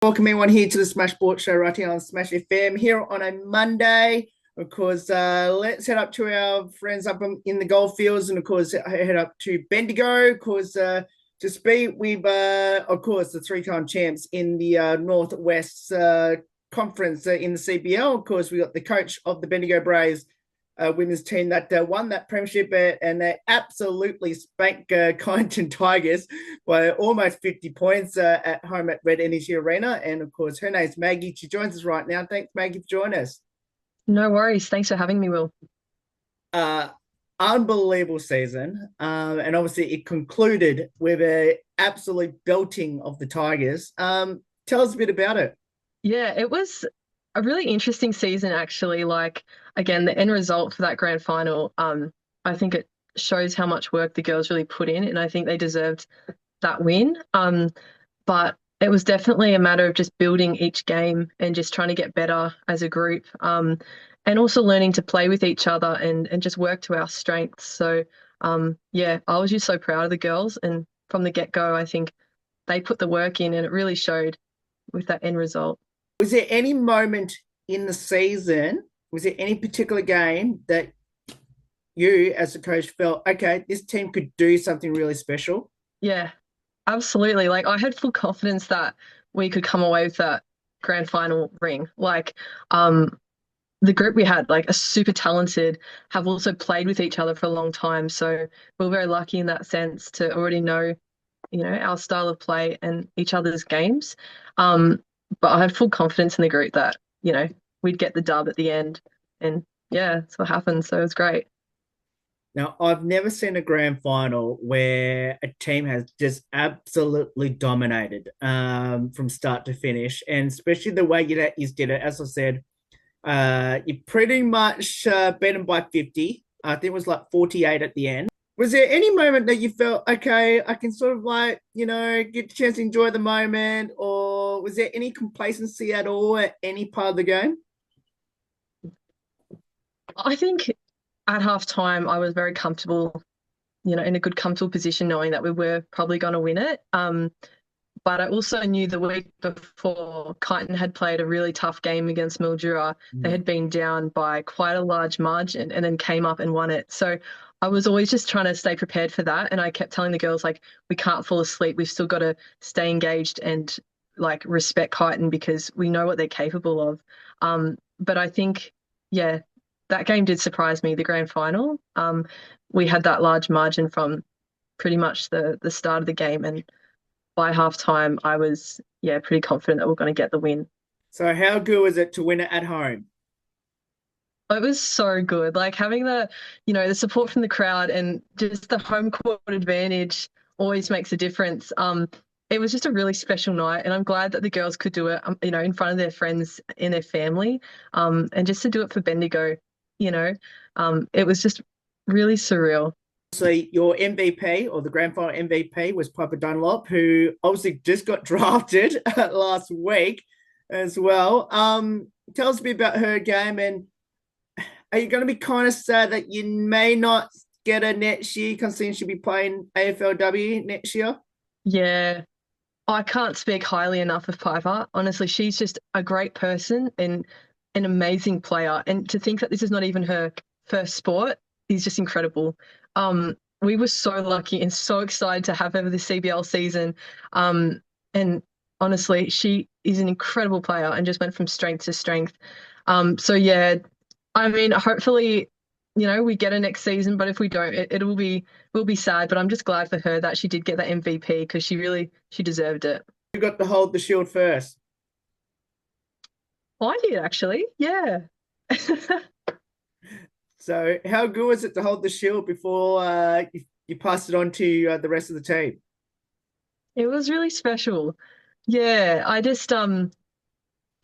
Welcome everyone here to the Smash Sports Show right here on Smash FM here on a Monday. Of course, let's head up to our friends up in the golf fields and of course head up to Bendigo. Of course, to speak with of course the three-time champs in the Northwest Conference in the CBL. Of course, we got the coach of the Bendigo Braves women's team that won that premiership and they absolutely spanked Kyneton Tigers by almost 50 points at home at Red Energy Arena. And of course, her name's Maggie. She joins us right now. Thanks, Maggie, for joining us. No worries. Thanks for having me, Will. Uh, Unbelievable season. And obviously, it concluded with a absolute belting of the Tigers. Tell us a bit about it. Yeah, it was a really interesting season, actually. Like, again, the end result for that grand final, I think it shows how much work the girls really put in, and I think they deserved that win. But it was definitely a matter of just building each game and just trying to get better as a group. And also learning to play with each other and just work to our strengths. So, yeah, I was just so proud of the girls. And from the get-go, I think they put the work in and it really showed with that end result. Was there any moment in the season, was there any particular game that you as a coach felt, okay, this team could do something really special? Yeah, absolutely. Like I had full confidence that we could come away with that grand final ring. The group we had, like, are super talented, have also played with each other for a long time. So we're very lucky in that sense to already know, our style of play and each other's games. Um, but I had full confidence in the group that, we'd get the dub at the end. And yeah, that's what happened. So it was great. Now, I've never seen a grand final where a team has just absolutely dominated from start to finish, and especially the way you did it. As I said, you pretty much beat them by 50. I think it was like 48 at the end. Was there any moment that you felt, okay, I can sort of like, get the chance to enjoy the moment, or was there any complacency at all at any part of the game? I think at half time, I was very comfortable, in a good, comfortable position, knowing that we were probably going to win it. But I also knew the week before Kyneton had played a really tough game against Mildura. They Mm. had been down by quite a large margin and then came up and won it. So I was always just trying to stay prepared for that. And I kept telling the girls, like, we can't fall asleep. We've still got to stay engaged and like respect Kyneton because we know what they're capable of. But I think, yeah, that game did surprise me, the grand final. We had that large margin from pretty much the start of the game and by half time, I was, yeah, pretty confident that we're going to get the win. So, how good was it to win it at home? It was so good. Like having the support from the crowd and just the home court advantage always makes a difference. It was just a really special night, and I'm glad that the girls could do it, in front of their friends and their family, and just to do it for Bendigo, you know, it was just really surreal. So your MVP or the grand final MVP was Piper Dunlop, who obviously just got drafted last week as well. Tell us a bit about her game, and are you going to be kind of sad that you may not get her next year, considering she'll be playing AFLW next year? Yeah, I can't speak highly enough of Piper. Honestly, she's just a great person and an amazing player. And to think that this is not even her first sport is just incredible. We were so lucky and so excited to have her this CBL season. And honestly, she is an incredible player and just went from strength to strength. So yeah, I mean, hopefully, we get her next season, but if we don't, we'll be sad. But I'm just glad for her that she did get that MVP because she deserved it. You got to hold the shield first. I did actually, yeah. So, how good was it to hold the shield before you passed it on to the rest of the team? It was really special. Yeah, I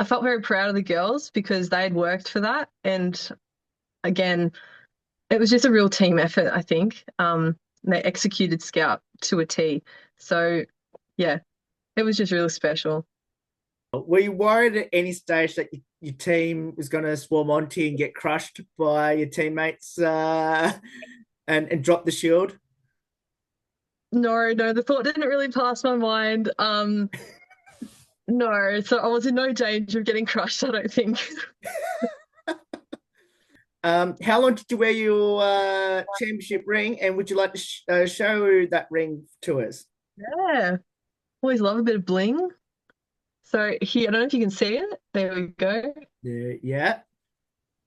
felt very proud of the girls because they had worked for that. And again, it was just a real team effort, I think. They executed Scout to a T. So yeah, it was just really special. Were you worried at any stage that your team was going to swarm onto you and get crushed by your teammates and drop the shield? No, no, the thought didn't really pass my mind. No, so I was in no danger of getting crushed, I don't think. How long did you wear your championship ring, and would you like to show that ring to us? Yeah. Always love a bit of bling. So here, I don't know if you can see it. There we go. Yeah, yeah.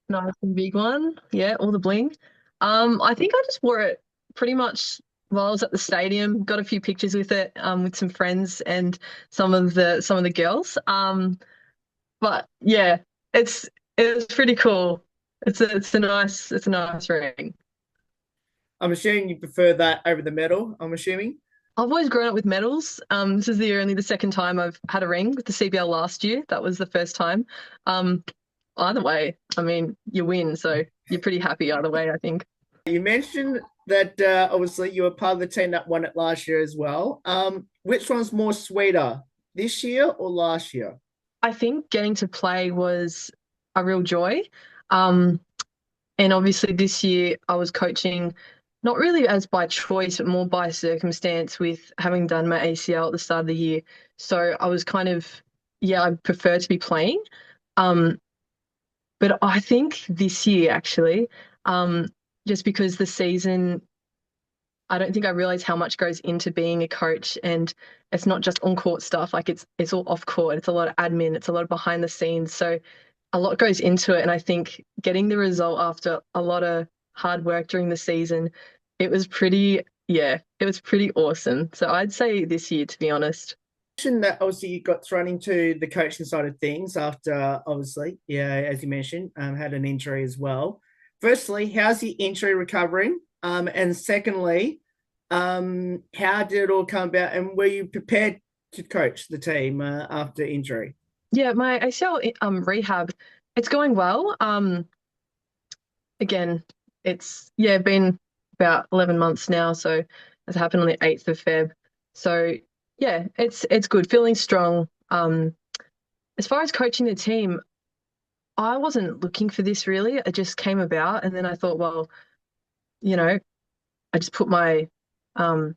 Nice and big one. Yeah, all the bling. I think I just wore it pretty much while I was at the stadium. Got a few pictures with it, with some friends and some of the girls. But yeah, it's pretty cool. It's a nice ring. I'm assuming you prefer that over the medal. I'm assuming. I've always grown up with medals. This is only the second time I've had a ring with the CBL last year. That was the first time. Um, Either way, I mean, you win, so you're pretty happy either way, I think. You mentioned that obviously you were part of the team that won it last year as well. Which one's more sweeter, this year or last year? I think getting to play was a real joy. Um, and obviously this year I was coaching not really as by choice, but more by circumstance with having done my ACL at the start of the year. So I was kind of, yeah, I prefer to be playing. Um, but I think this year actually, um, just because the season I don't think I realized how much goes into being a coach, and it's not just on court stuff. Like it's all off court. It's a lot of admin. It's a lot of behind the scenes. So a lot goes into it. And I think getting the result after a lot of hard work during the season, it was pretty, yeah, it was pretty awesome. So I'd say this year, to be honest. Mentioned that obviously you got thrown into the coaching side of things after obviously, yeah, as you mentioned, had an injury as well. Firstly, how's the injury recovering? And secondly, how did it all come about? And were you prepared to coach the team after injury? Yeah, my ACL rehab, it's going well. Again, it's yeah been about 11 months now, so it happened on the 8th of Feb. So yeah, it's good, feeling strong. As far as coaching the team, I wasn't looking for this really. It just came about, and then I thought, well, you know, I just put my um,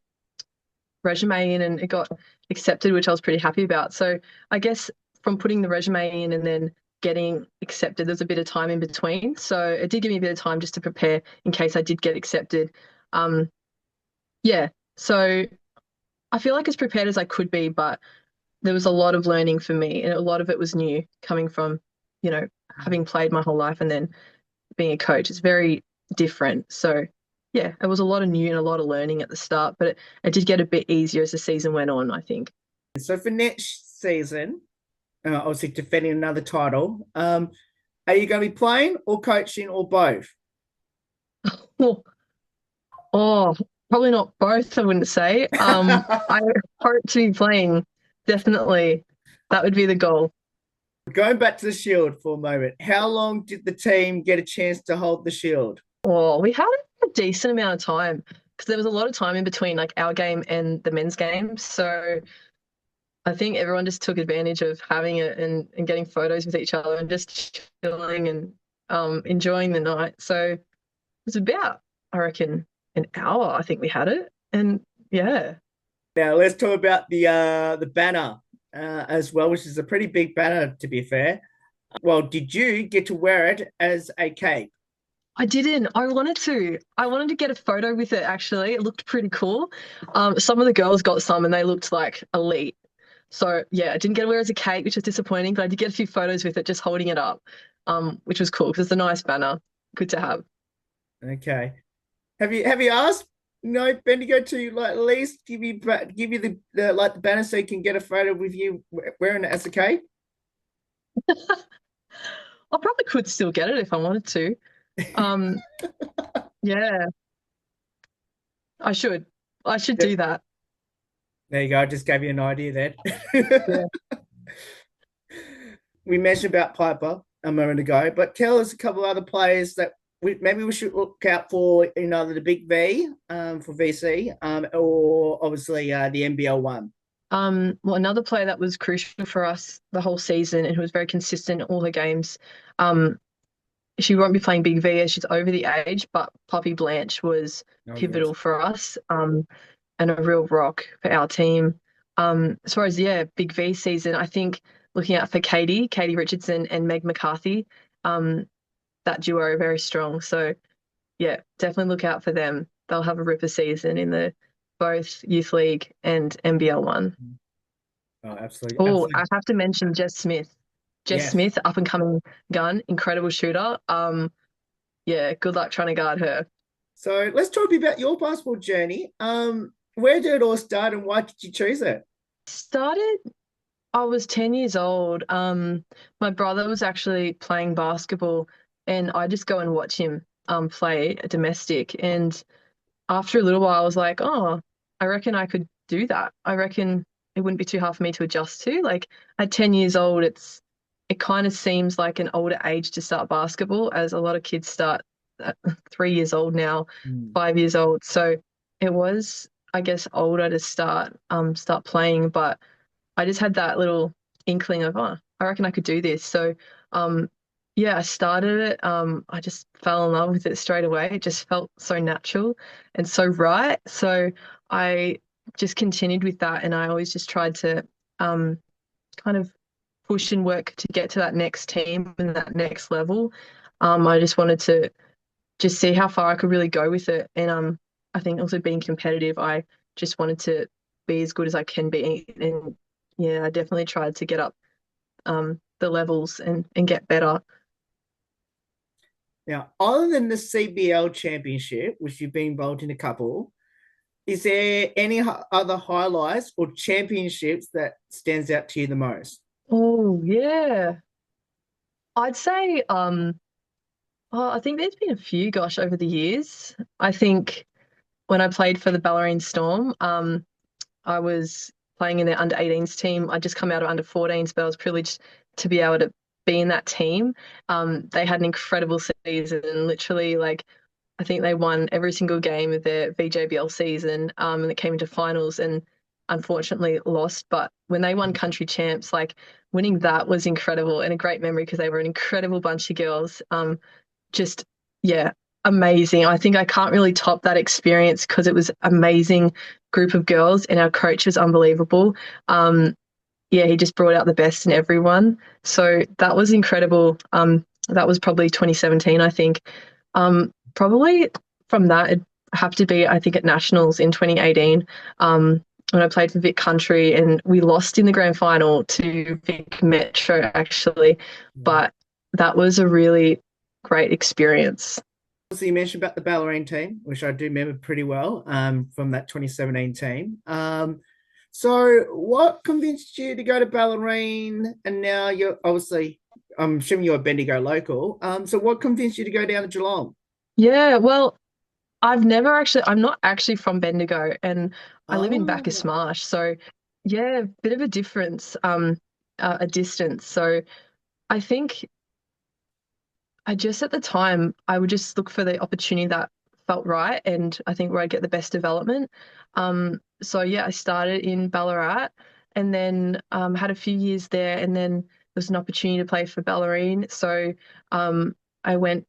resume in, and it got accepted, which I was pretty happy about. So I guess from putting the resume in and then getting accepted, there's a bit of time in between. So it did give me a bit of time just to prepare in case I did get accepted. Um, yeah, so I feel like as prepared as I could be, but there was a lot of learning for me, and a lot of it was new coming from, having played my whole life and then being a coach. It's very different. So, yeah, it was a lot of new and a lot of learning at the start, but it did get a bit easier as the season went on, I think. So for next season, obviously defending another title, are you going to be playing or coaching or both? Oh, oh, probably not both, I wouldn't say. I hope to be playing, definitely. That would be the goal. Going back to the Shield for a moment, how long did the team get a chance to hold the Shield? Oh, we had a decent amount of time because there was a lot of time in between like our game and the men's game. So I think everyone just took advantage of having it and getting photos with each other and just chilling and enjoying the night. So it was about, I reckon, an hour. I think we had it, and yeah. Now let's talk about the banner as well, which is a pretty big banner to be fair. Well, did you get to wear it as a cape? I didn't. I wanted to. I wanted to get a photo with it actually. It looked pretty cool. Some of the girls got some and they looked like elite. So yeah, I didn't get to wear it as a cape, which was disappointing, but I did get a few photos with it just holding it up, which was cool because it's a nice banner. Good to have. Okay. Have you asked Bendigo to like at least give you the like the banner so you can get a photo with you wearing it as a cape? I probably could still get it if I wanted to. Um, yeah, I should. I should Yeah. do that. There you go. I just gave you an idea there. Yeah. We mentioned about Piper a moment ago, but tell us a couple of other players that maybe we should look out for in either the Big V for VC or obviously the NBL one. Well, another player that was crucial for us the whole season and who was very consistent in all her games. Um, she won't be playing Big V as she's over the age, but Poppy Blanche was Oh, yes. pivotal for us, and a real rock for our team. As far as Big V season, I think looking out for Katie Richardson and Meg McCarthy, um, that duo are very strong. So yeah, definitely look out for them. They'll have a ripper season in the both youth league and NBL one. Oh, absolutely, Oh, I absolutely. have to mention Jess Smith. Jess Yes. Smith, up and coming gun, incredible shooter. Yeah, good luck trying to guard her. So let's talk about your basketball journey. Where did it all start, and why did you choose it? Started, I was 10 years old. My brother was actually playing basketball and I just go and watch him play domestic. And after a little while, I was like, oh, I reckon I could do that. I reckon it wouldn't be too hard for me to adjust to. Like at 10 years old, it kind of seems like an older age to start basketball, as a lot of kids start at 3 years old now, Mm. 5 years old. So it was, I guess, older to start playing, but I just had that little inkling of, oh, I reckon I could do this. So um yeah, I started it. I just fell in love with it straight away. It just felt so natural and so right. So I just continued with that, and I always just tried to kind of push and work to get to that next team and that next level. I just wanted to just see how far I could really go with it. And I think also being competitive, I just wanted to be as good as I can be. And yeah, I definitely tried to get up the levels and get better. Now, other than the CBL championship, which you've been involved in a couple, is there any other highlights or championships that stands out to you the most? Oh yeah. I'd say I think there's been a few, gosh, over the years. I think when I played for the Ballerine Storm, I was playing in their under 18s team. I just come out of under 14s, but I was privileged to be able to be in that team. They had an incredible season, literally like I think they won every single game of their VJBL season, and it came into finals and unfortunately lost. But when they won country champs, like winning that was incredible and a great memory because they were an incredible bunch of girls. Just yeah, amazing. I think I can't really top that experience because it was amazing group of girls and our coach was unbelievable. Yeah, he just brought out the best in everyone. So that was incredible. That was probably 2017, I think. Probably from that, it'd have to be, I think, at Nationals in 2018, when I played for Vic Country and we lost in the grand final to Vic Metro, actually. But that was a really great experience. So you mentioned about the Ballerine team, which I do remember pretty well from that 2017 team. So what convinced you to go to Ballerine? And now you're obviously, I'm assuming you're a Bendigo local. So what convinced you to go down to Geelong? Yeah, well, I'm not actually from Bendigo and I live in Bacchus Oh, Marsh. So, yeah, bit of a difference, a distance. So, I think I just at the time, I would just look for the opportunity that felt right and I think where I'd get the best development. So, yeah, I started in Ballarat and then had a few years there and then there was an opportunity to play for Ballerine. So, um, I went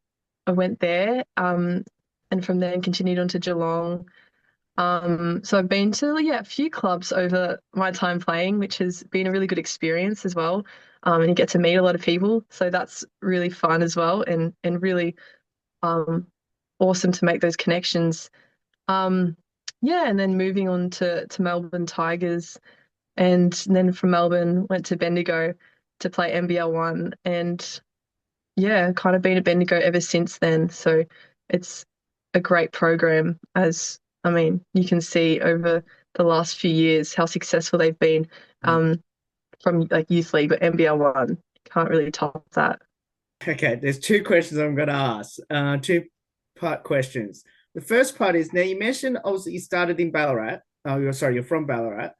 I went there and from there continued on to Geelong. So I've been to a few clubs over my time playing, which has been a really good experience as well. And you get to meet a lot of people, so that's really fun as well, and really um, awesome to make those connections. Um, yeah, and then moving on to Melbourne Tigers, and then from Melbourne went to Bendigo to play NBL one, and yeah, kind of been at Bendigo ever since then. So it's a great program, as I mean, you can see over the last few years how successful they've been um, from like youth league, but NBL one can't really top that. okay. There's two questions I'm going to ask. Two-part questions. The first part is now you mentioned obviously you started in Ballarat. Oh, you're sorry, you're from Ballarat.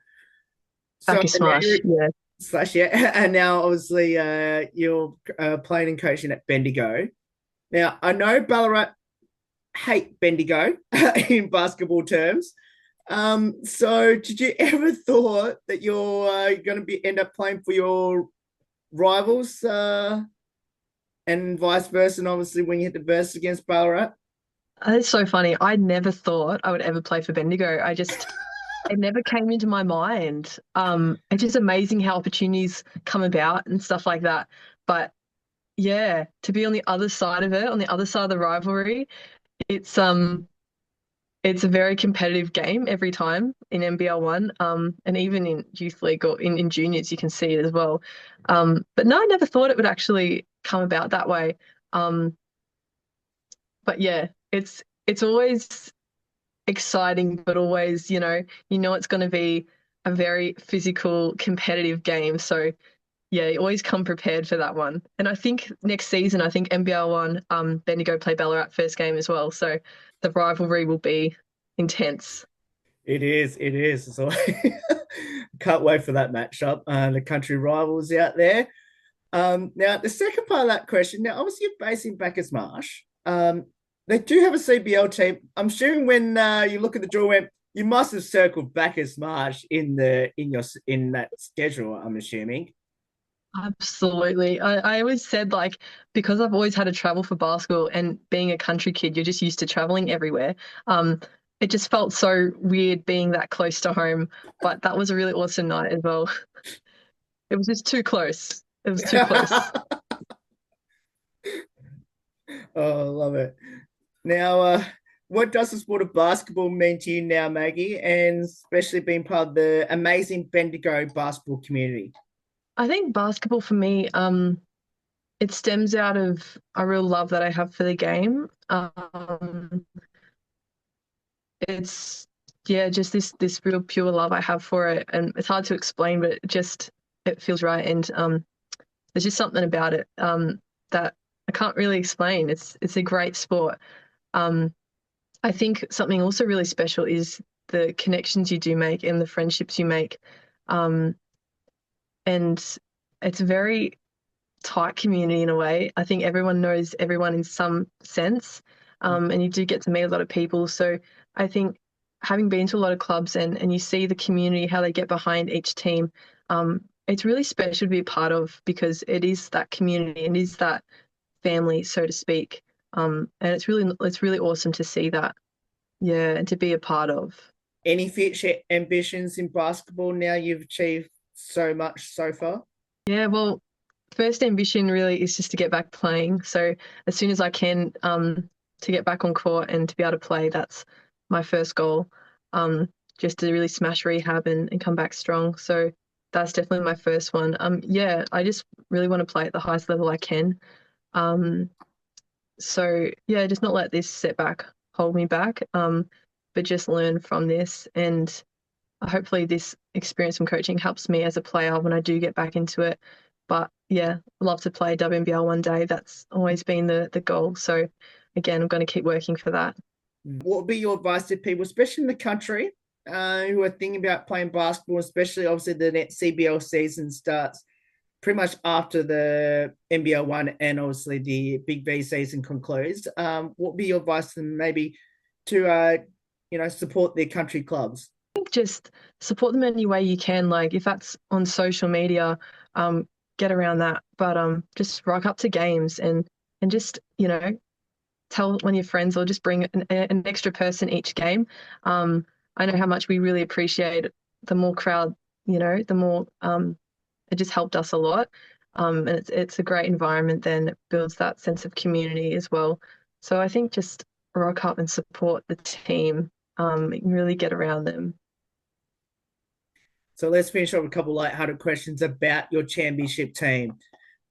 So Back is now you're smash, yeah. slash yeah, and now obviously you're playing and coaching at Bendigo. Now I know Ballarat hate Bendigo in basketball terms. So did you ever thought that you're going to be end up playing for your rivals and vice versa? And obviously, when you hit the verse against Ballarat, It's so funny. I never thought I would ever play for Bendigo. I just it never came into my mind. It's just amazing how opportunities come about and stuff like that. But yeah, to be on the other side of it, on the other side of the rivalry, it's it's a very competitive game every time in NBL one, and even in youth league or in juniors, you can see it as well. But no, I never thought it would actually come about that way. Um, but yeah, it's always exciting, but always, it's going to be a very physical, competitive game. So yeah, you always come prepared for that one. And I think next season, I think NBL one, Bendigo play Ballarat first game as well. So the rivalry will be intense. It is. It is. So can't wait for that matchup. The country rivals out there. Now, the second part of that question. Now, obviously, you're based in Bacchus Marsh. They do have a CBL team. I'm assuming when you look at the draw, you must have circled Bacchus Marsh in that schedule. I'm assuming. Absolutely. I always said, like, because I've always had to travel for basketball and being a country kid, you're just used to traveling everywhere. Um, it just felt so weird being that close to home, but that was a really awesome night as well. It was just too close. It was too close. Oh, I love it. Now, what does the sport of basketball mean to you now, Maggie, and especially being part of the amazing Bendigo basketball community? I think basketball for me, it stems out of a real love that I have for the game. It's yeah, just this real pure love I have for it, and it's hard to explain, but it feels right, and there's just something about it that I can't really explain. It's a great sport. Um, I think something also really special is the connections you do make and the friendships you make, um, and it's a very tight community in a way. I think everyone knows everyone in some sense, and you do get to meet a lot of people. So I think having been to a lot of clubs and you see the community, how they get behind each team, it's really special to be a part of because it is that community and is that family, so to speak. And it's really awesome to see that, yeah, and to be a part of. Any future ambitions in basketball now you've achieved so much so far? Yeah, well, first ambition really is just to get back playing. So as soon as I can, to get back on court and to be able to play, that's my first goal. Just to really smash rehab and come back strong. So that's definitely my first one. Yeah, I just really want to play at the highest level I can. Um, so yeah, just not let this setback hold me back. But just learn from this and hopefully this experience from coaching helps me as a player when I do get back into it. But yeah, love to play WNBL one day. That's always been the goal. So again, I'm going to keep working for that. What would be your advice to people, especially in the country, who are thinking about playing basketball, especially obviously the next CBL season starts pretty much after the NBL one and obviously the Big V season concludes. What would be your advice to them maybe to support their country clubs? Just support them any way you can. Like if that's on social media, get around that. But just rock up to games and just tell one of your friends or just bring an extra person each game. I know how much we really appreciate the more crowd, the more it just helped us a lot. And it's a great environment then. It builds that sense of community as well. So I think just rock up and support the team, and really get around them. So let's finish off with a couple light-hearted questions about your championship team.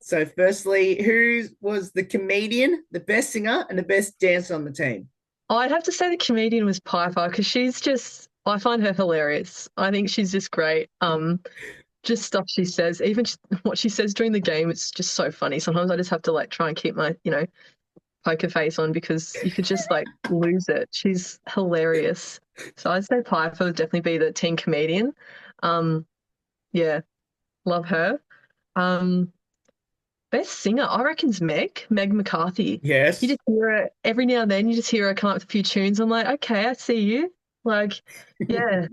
So, firstly, who was the comedian, the best singer, and the best dancer on the team? I'd have to say the comedian was Piper because I find her hilarious. I think she's just great. Just stuff she says, even what she says during the game, it's just so funny. Sometimes I just have to like try and keep my, poker face on because you could just like lose it. She's hilarious. So I'd say Piper would definitely be the team comedian. Um, yeah, love her. Um, Best singer, I reckon's Meg McCarthy. You Yes. just hear her every now and then. You just hear her come up with a few tunes. I'm like, okay, I see you. Like, yeah,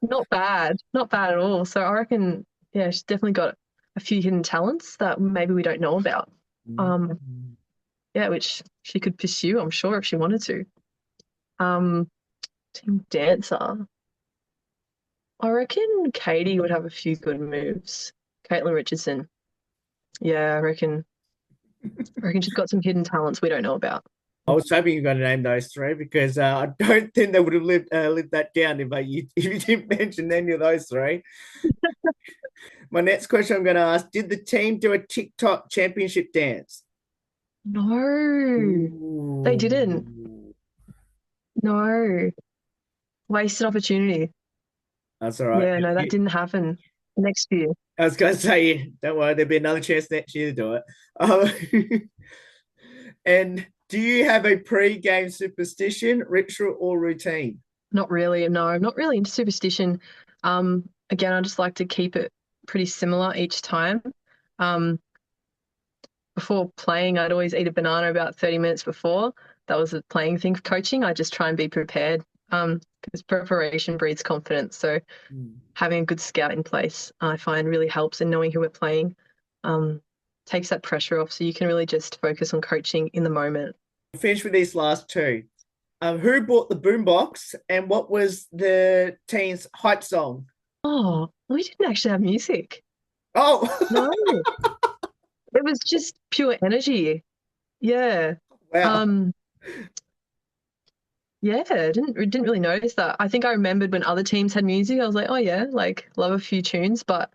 not bad at all. So I reckon, yeah, she's definitely got a few hidden talents that maybe we don't know about. Um, yeah, which she could pursue, I'm sure, if she wanted to. Um, Team dancer. I reckon Katie would have a few good moves. Caitlin Richardson. Yeah, I reckon she's got some hidden talents we don't know about. I was hoping you were going to name those three because I don't think they would have lived that down if you didn't mention any of those three. My next question I'm going to ask: did the team do a TikTok championship dance? No, they didn't. Ooh. No, wasted opportunity. That's all right. Yeah, no, that didn't happen next year. I was going to say, don't worry, there'll be another chance next year to do it. And do you have a pre-game superstition, ritual, or routine? Not really. No, I'm not really into superstition. Again, I just like to keep it pretty similar each time. Um, Before playing, I'd always eat a banana about 30 minutes before. That was a playing thing for coaching. I just try and be prepared. Because preparation breeds confidence. So having a good scout in place, I find really helps, and knowing who we're playing, takes that pressure off. So you can really just focus on coaching in the moment. Finish with these last two. Who bought the boombox and what was the team's hype song? Oh, we didn't actually have music. Oh, No, it was just pure energy. Yeah. wow. Yeah, didn't really notice that. I think I remembered when other teams had music. I was like, oh yeah, like love a few tunes, but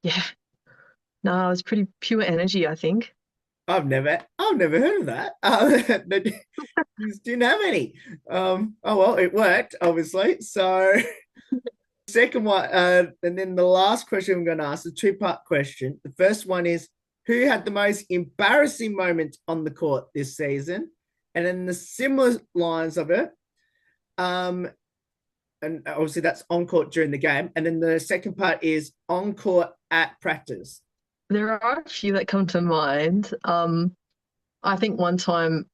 yeah, no, it was pretty pure energy, I think. I've never heard of that. They just didn't have any. Oh well, it worked obviously. So second one, and then the last question I'm going to ask, a two-part question. The first one is, who had the most embarrassing moment on the court this season? And then the similar lines of it, and obviously that's on court during the game. And then the second part is on court at practice. There are a few that come to mind. I think one time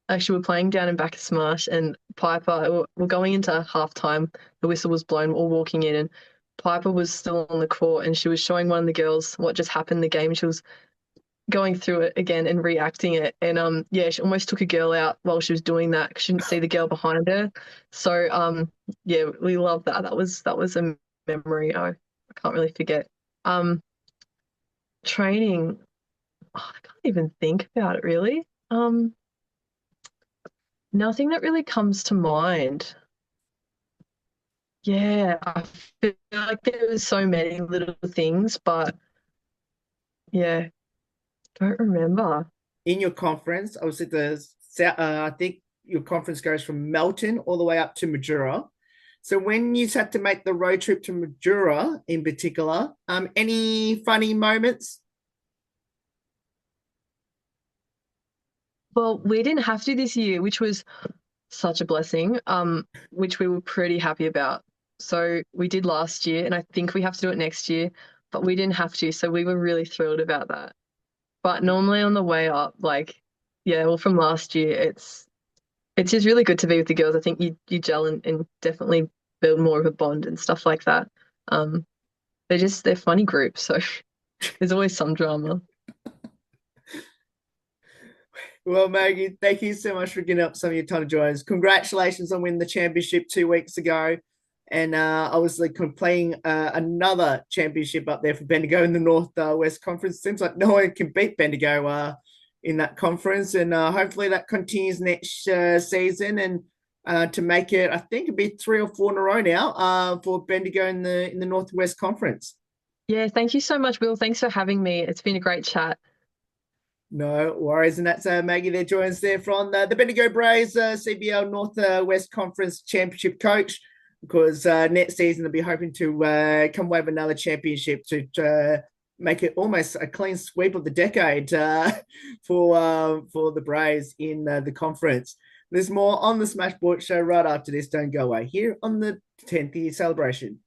actually we're playing down in Bacchus Marsh and Piper, we're going into halftime. The whistle was blown, we're all walking in, and Piper was still on the court and she was showing one of the girls what just happened in the game. She was going through it again and reacting it. And yeah, she almost took a girl out while she was doing that because she didn't see the girl behind her. So yeah, we love that. That was a memory I can't really forget. Training, oh, I can't even think about it really. Nothing that really comes to mind. Yeah, I feel like there was so many little things, but yeah, don't remember. In your conference, obviously I think your conference goes from Melton all the way up to Majura. So when you had to make the road trip to Majura in particular, any funny moments? Well, we didn't have to this year, which was such a blessing, which we were pretty happy about. So we did last year, and I think we have to do it next year, but we didn't have to. So we were really thrilled about that. But normally on the way up, like, yeah, well, from last year, it's just really good to be with the girls. I think you gel and definitely build more of a bond and stuff like that. Um, they're funny groups, so there's always some drama. Well, Maggie, thank you so much for giving up some of your time to join us. Congratulations on winning the championship 2 weeks ago. And obviously playing another championship up there for Bendigo in the North West Conference. Seems like no one can beat Bendigo in that conference. And hopefully that continues next season. And to make it, I think it'd be 3 or 4 in a row now for Bendigo in the Northwest Conference. Yeah, thank you so much, Will. Thanks for having me. It's been a great chat. No worries. And that's Maggie there joins there from the Bendigo Braves CBL North West Conference Championship coach, because next season they'll be hoping to come away with another championship to make it almost a clean sweep of the decade for the Braves in the conference. There's more on the Smashboard Show right after this. Don't go away here on the 10th year celebration.